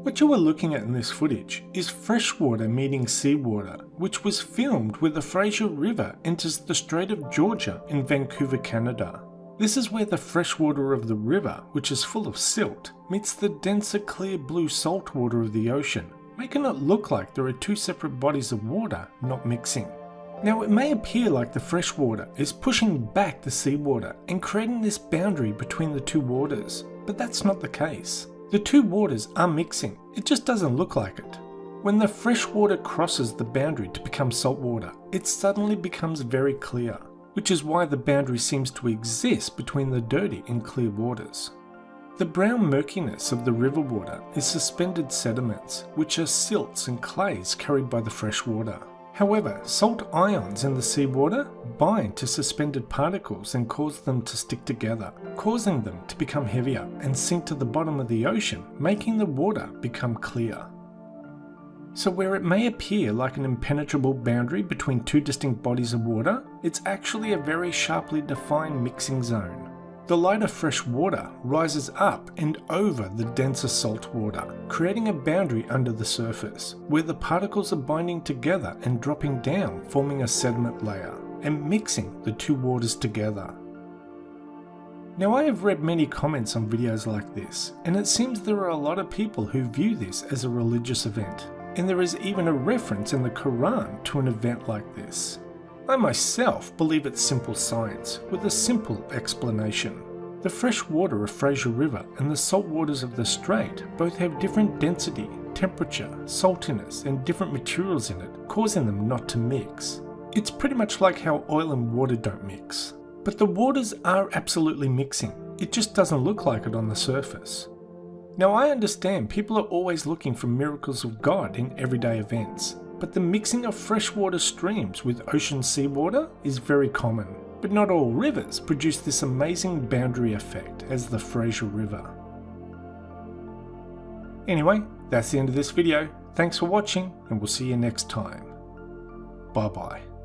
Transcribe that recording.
What you are looking at in this footage is freshwater meeting seawater, which was filmed where the Fraser River enters the Strait of Georgia in Vancouver, Canada. This is where the freshwater of the river, which is full of silt, meets the denser clear blue saltwater of the ocean, making it look like there are two separate bodies of water not mixing. Now it may appear like the freshwater is pushing back the seawater and creating this boundary between the two waters, but that's not the case. The two waters are mixing, it just doesn't look like it. When the fresh water crosses the boundary to become salt water, it suddenly becomes very clear, which is why the boundary seems to exist between the dirty and clear waters. The brown murkiness of the river water is suspended sediments, which are silts and clays carried by the fresh water. However, salt ions in the seawater bind to suspended particles and cause them to stick together, causing them to become heavier and sink to the bottom of the ocean, making the water become clear. So where it may appear like an impenetrable boundary between two distinct bodies of water, it's actually a very sharply defined mixing zone. The lighter fresh water rises up and over the denser salt water, creating a boundary under the surface, where the particles are binding together and dropping down, forming a sediment layer, and mixing the two waters together. Now I have read many comments on videos like this, and it seems there are a lot of people who view this as a religious event, and there is even a reference in the Quran to an event like this. I myself believe it's simple science, with a simple explanation. The fresh water of Fraser River and the salt waters of the Strait both have different density, temperature, saltiness and different materials in it, causing them not to mix. It's pretty much like how oil and water don't mix. But the waters are absolutely mixing, it just doesn't look like it on the surface. Now I understand people are always looking for miracles of God in everyday events, but the mixing of freshwater streams with ocean seawater is very common. But not all rivers produce this amazing boundary effect as the Fraser River. Anyway, that's the end of this video. Thanks for watching and we'll see you next time. Bye bye.